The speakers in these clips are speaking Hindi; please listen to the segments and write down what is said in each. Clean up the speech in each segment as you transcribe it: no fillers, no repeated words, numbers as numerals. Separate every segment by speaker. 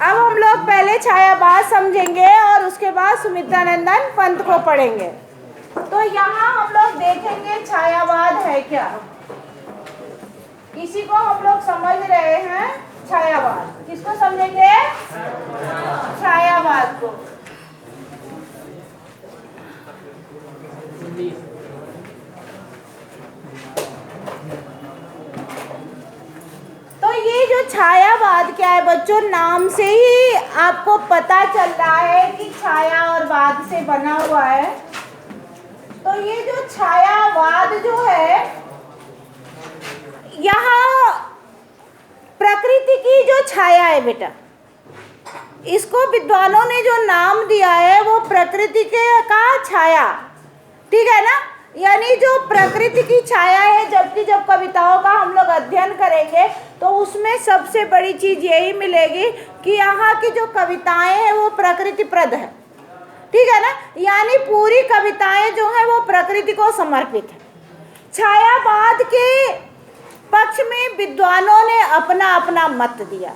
Speaker 1: अब हम लोग पहले छायावाद समझेंगे और उसके बाद सुमित्रानंदन पंत को पढ़ेंगे। तो यहाँ हम लोग देखेंगे छायावाद है क्या, इसी को हम लोग समझ रहे हैं छायावाद। किसको समझेंगे? छायावाद को। तो ये जो छायावाद क्या है बच्चों, नाम से ही आपको पता चल रहा है कि छाया और वाद से बना हुआ है। तो ये जो छायावाद जो है, यहाँ प्रकृति की जो छाया है बेटा, इसको विद्वानों ने जो नाम दिया है वो प्रकृति के का छाया, ठीक है ना। यानी जो प्रकृति की छाया है, जबकि जब कविताओं का हम लोग अध्ययन करेंगे तो उसमें सबसे बड़ी चीज यही मिलेगी कि यहाँ की जो कविताएं हैं वो प्रकृति प्रद है, ठीक है ना। यानी पूरी कविताएं जो है वो प्रकृति को समर्पित है। छायावाद के पक्ष में विद्वानों ने अपना अपना मत दिया,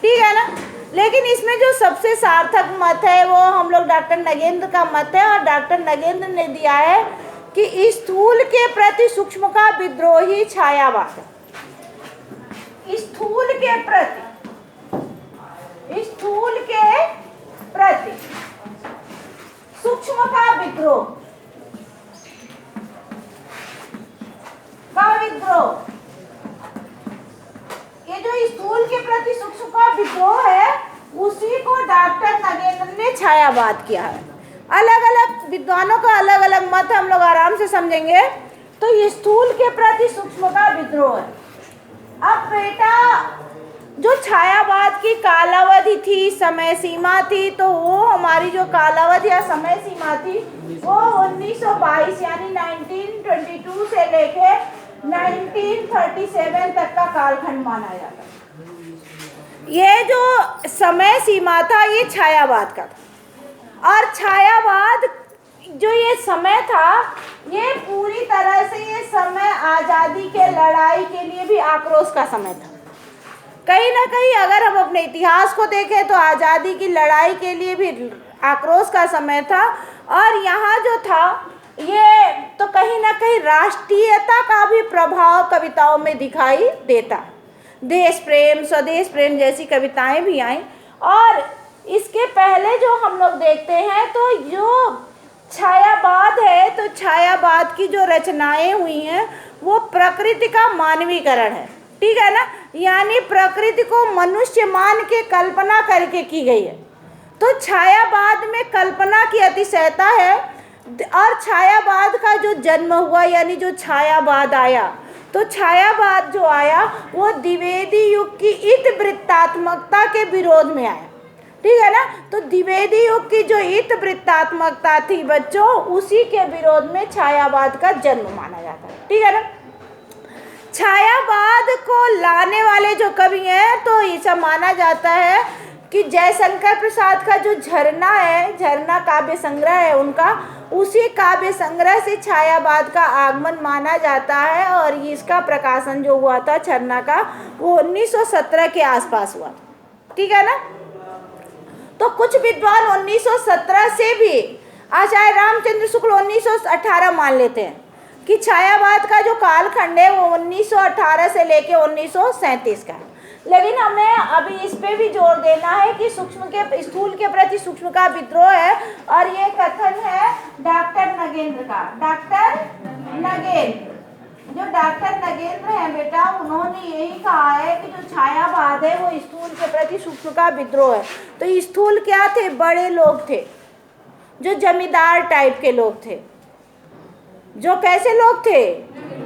Speaker 1: ठीक है ना। लेकिन इसमें जो सबसे सार्थक मत है वो हम लोग डॉक्टर नगेंद्र का मत है, और डॉक्टर नगेंद्र ने दिया है कि स्थूल के प्रति सूक्ष्म का विद्रोही छायावाद है। स्थूल के प्रति सूक्ष्म का विद्रोह ये जो स्थूल के प्रति सूक्ष्म का विद्रोह है उसी को डॉक्टर नगेंद्र ने छायावाद किया है। अलग अलग विद्वानों का अलग अलग मत हम लोग आराम से समझेंगे। तो ये स्थूल के प्रति सूक्ष्म का विद्रोह है। अब बेटा जो छायावाद की कालावधि थी, समय सीमा थी, तो वो हमारी जो कालावधि या समय सीमा थी वो 1922 यानी 1922 से लेके 1937 तक का कालखंड माना जाता है। ये जो समय सीमा था ये छायावाद का था, और छायावाद जो ये समय था ये पूरी तरह से ये समय आज़ादी के लड़ाई के लिए भी आक्रोश का समय था। कहीं ना कहीं अगर हम अपने इतिहास को देखें तो आज़ादी की लड़ाई के लिए भी आक्रोश का समय था, और यहाँ जो था ये तो कहीं ना कहीं राष्ट्रीयता का भी प्रभाव कविताओं में दिखाई देता। देश प्रेम, स्वदेश प्रेम जैसी कविताएं भी आईं। और इसके पहले जो हम लोग देखते हैं तो जो छायावाद है, तो छायावाद की जो रचनाएं हुई हैं वो प्रकृति का मानवीकरण है, ठीक है ना। यानी प्रकृति को मनुष्य मान के कल्पना करके की गई है। तो छायावाद में कल्पना की अतिशयता है, और छायावाद का जो जन्म हुआ यानी जो छायावाद आया, तो छायावाद जो आया वो द्विवेदी युग की इतवृत्तात्मकता के विरोध में आया, ठीक है ना। तो द्विवेदी युग की जो इतवृत्तात्मकता थी बच्चों, उसी के विरोध में छायावाद का जन्म माना जाता है, ठीक है ना। छायावाद को लाने वाले जो कवि हैं तो ऐसा माना जाता है कि जयशंकर प्रसाद का जो झरना है, झरना काव्य संग्रह है उनका, उसी काव्य संग्रह से छायावाद का आगमन माना जाता है। और इसका प्रकाशन जो हुआ था झरना का वो 1917 के आसपास हुआ, ठीक है ना। तो कुछ विद्वान 1917 से भी आचार्य रामचंद्र शुक्ल 1918 मान लेते हैं कि छायावाद का जो कालखंड है वो 1918 से लेके 1937 का है। लेकिन हमें अभी इस पे भी जोर देना है कि सूक्ष्म के स्थूल के प्रति सूक्ष्म का विद्रोह है, और ये कथन है डॉक्टर नगेंद्र का। डॉक्टर नगेंद्र, जो डॉक्टर नगेंद्र हैं बेटा, उन्होंने यही कहा है कि जो छायावाद है वो स्थूल के प्रति सूक्ष्म का विद्रोह है। तो स्थूल क्या थे? बड़े लोग थे, जो जमींदार टाइप के लोग थे। जो कैसे लोग थे?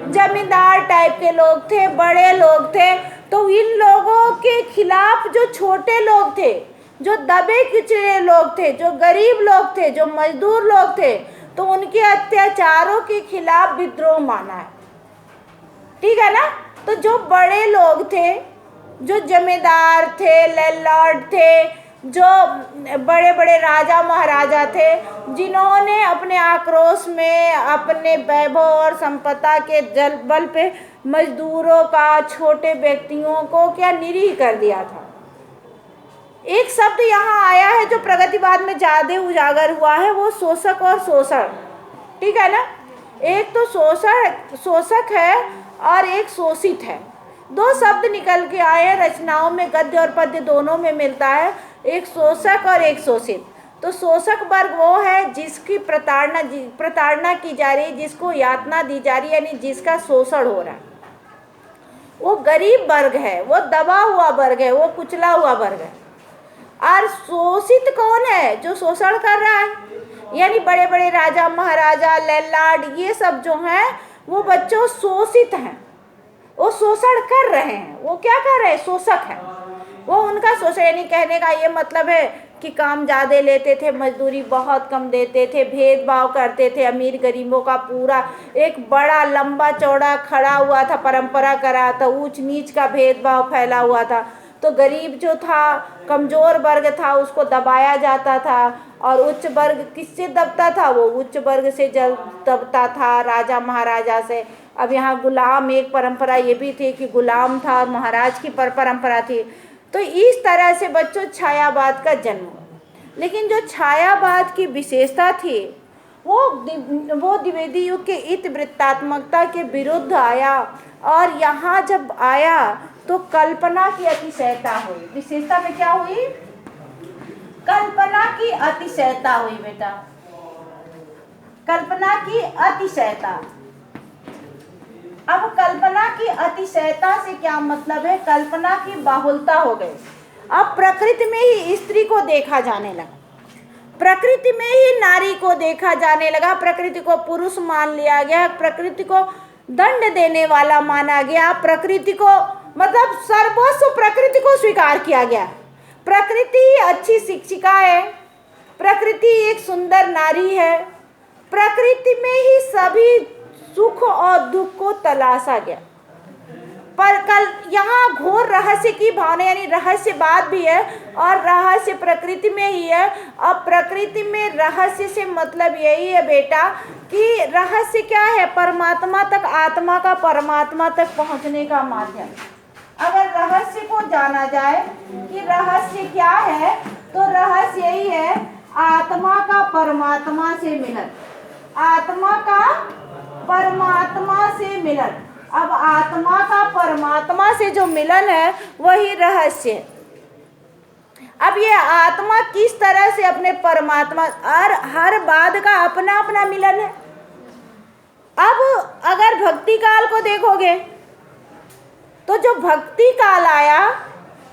Speaker 1: जमींदार टाइप के लोग थे, बड़े लोग थे। तो इन लोगों के खिलाफ जो छोटे लोग थे, जो दबे कुचले लोग थे, जो गरीब लोग थे, जो मजदूर लोग थे, तो उनके अत्याचारों के खिलाफ विद्रोह माना है, ठीक है ना। तो जो बड़े लोग थे, जो जमींदार थे, लैंडलॉर्ड थे, जो बड़े बड़े राजा महाराजा थे, जिन्होंने अपने आक्रोश में अपने वैभव और संपदा के बल पे मजदूरों का, छोटे व्यक्तियों को क्या निरीह कर दिया था। एक शब्द यहाँ आया है जो प्रगतिवाद में ज़्यादा उजागर हुआ है, वो शोषक और शोषण, ठीक है ना। एक तो शोषक है और एक शोषित है। दो शब्द निकल के आए हैं रचनाओं में, गद्य और पद्य दोनों में मिलता है, एक शोषक और एक शोषित। तो शोषक वर्ग वो है जिसकी प्रताड़ना की जा रही है, जिसको यातना दी जा रही है, यानी जिसका शोषण हो रहा है, वो गरीब वर्ग है, वो दबा हुआ वर्ग है, वो कुचला हुआ वर्ग है। और शोषित कौन है? जो शोषण कर रहा है, यानी बड़े बड़े राजा महाराजा लैलार्ड ये सब जो हैं वो बच्चों शोषित हैं, वो शोषण कर रहे हैं। वो क्या कर रहे हैं? शोषक है, वो उनका शोषण। यानी कहने का ये मतलब है कि काम ज़्यादा लेते थे, मजदूरी बहुत कम देते थे, भेदभाव करते थे, अमीर गरीबों का पूरा एक बड़ा लंबा चौड़ा खड़ा हुआ था, परंपरा करा था, ऊंच नीच का भेदभाव फैला हुआ था। तो गरीब जो था, कमज़ोर वर्ग था, उसको दबाया जाता था, और उच्च वर्ग किससे दबता था? वो उच्च वर्ग से जब दबता था, राजा महाराजा से। अब यहाँ गुलाम एक परंपरा ये भी थी कि गुलाम था, महाराज की परंपरा थी। तो इस तरह से बच्चों छायावाद का जन्म हुआ। लेकिन जो छायावाद की विशेषता थी वो द्विवेदी युग के इतिवृत्तात्मकता के विरुद्ध आया, और यहाँ जब आया तो कल्पना की अतिशयता हुई। विशेषता में क्या हुई? कल्पना की अतिशयता हुई बेटा, कल्पना की अतिशयता। अब कल्पना की अतिशयता से क्या मतलब है? कल्पना की बाहुलता हो गई। अब प्रकृति में ही स्त्री को देखा जाने लगा, प्रकृति में ही नारी को देखा जाने लगा, प्रकृति को पुरुष मान लिया गया, प्रकृति को दंड देने वाला माना गया, प्रकृति को मतलब सर्वस्व प्रकृति को स्वीकार किया गया। प्रकृति अच्छी शिक्षिका है, प्रकृति एक सुंदर नारी है, प्रकृति में ही सभी सुख और दुख को तलाशा गया। पर कल यहाँ घोर रहस्य की भावना, यानी रहस्यवाद भी है और रहस्य प्रकृति में ही है। अब प्रकृति में रहस्य से मतलब यही है बेटा कि रहस्य क्या है? परमात्मा तक, आत्मा का परमात्मा तक पहुँचने का माध्यम। अगर रहस्य को जाना जाए कि रहस्य क्या है, तो रहस्य यही है आत्मा का परमात्मा से मिलन, आत्मा का परमात्मा से मिलन। अब आत्मा का परमात्मा से जो मिलन है वही रहस्य है। अब ये आत्मा किस तरह से अपने परमात्मा, और हर बाद का अपना अपना मिलन है। अब अगर भक्ति काल को देखोगे तो जो भक्ति काल आया,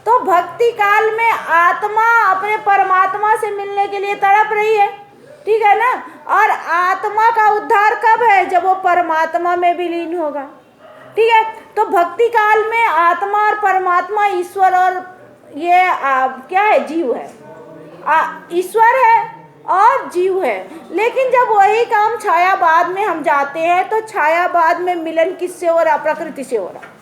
Speaker 1: तो भक्ति काल में आत्मा अपने परमात्मा से मिलने के लिए तड़प रही है, ठीक है ना। और आत्मा का उद्धार कब है? जब वो परमात्मा में विलीन होगा, ठीक है। तो भक्ति काल में आत्मा और परमात्मा, ईश्वर और ये क्या है? जीव है, ईश्वर है और जीव है। लेकिन जब वही काम छायावाद में हम जाते हैं तो छायावाद में मिलन किससे हो रहा? प्रकृति से हो रहा।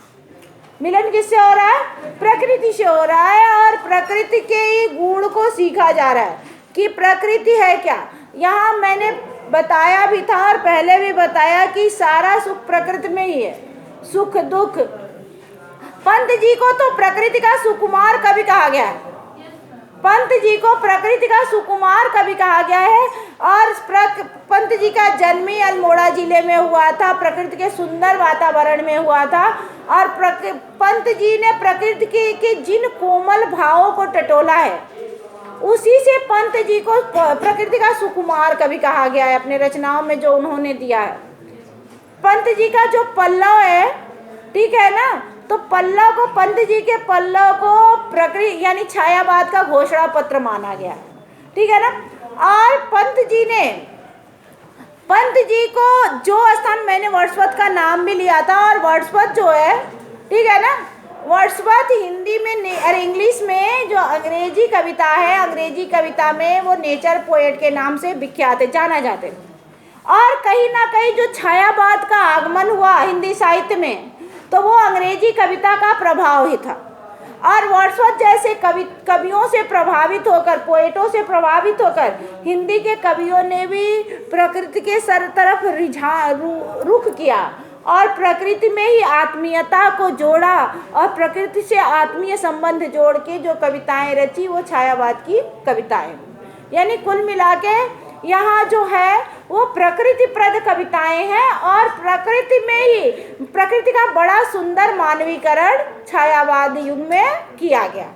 Speaker 1: मिलन किससे हो रहा है? प्रकृति से हो रहा है, और प्रकृति के ही गुण को सीखा जा रहा है कि प्रकृति है क्या। यहाँ मैंने बताया भी था और पहले भी बताया कि सारा सुख प्रकृति में ही है, सुख दुख। पंत जी को तो प्रकृति का सुकुमार कवि कहा गया है, पंत जी को प्रकृति का सुकुमार कवि कहा गया है। और पंत जी का जन्म ही अल्मोड़ा जिले में हुआ था, प्रकृति के सुंदर वातावरण में हुआ था। और पंत जी ने प्रकृति के जिन कोमल भावों को टटोला है, उसी से पंत जी को प्रकृति का सुकुमार कवि कहा गया है अपने रचनाओं में जो उन्होंने दिया है। पंत जी का जो पल्लव है, ठीक है ना, तो पल्लव को, पंत जी के पल्लव को प्रकृति यानी छायावाद का घोषणा पत्र माना गया, ठीक है ना। और पंत जी को जो स्थान, मैंने वर्ड्सवर्थ का नाम भी लिया था, और वर्ड्सवर्थ जो है, ठीक है ना, वर्ड्सवर्थ हिंदी में और इंग्लिश में जो अंग्रेजी कविता है, अंग्रेजी कविता में वो नेचर पोएट के नाम से विख्यात है, जाना जाते हैं। और कहीं ना कहीं जो छायावाद का आगमन हुआ हिंदी साहित्य में, तो वो अंग्रेजी कविता का प्रभाव ही था। और वर्ड्सवर्थ जैसे कवियों से प्रभावित होकर, पोएटों से प्रभावित होकर हिंदी के कवियों ने भी प्रकृति के तरफ रुख किया और प्रकृति में ही आत्मीयता को जोड़ा और प्रकृति से आत्मीय संबंध जोड़ के जो कविताएं रची वो छायावाद की कविताएं। यानी कुल मिला के यहाँ जो है वो प्रकृति प्रद कविताएं हैं और प्रकृति में ही प्रकृति का बड़ा सुंदर मानवीकरण छायावाद युग में किया गया।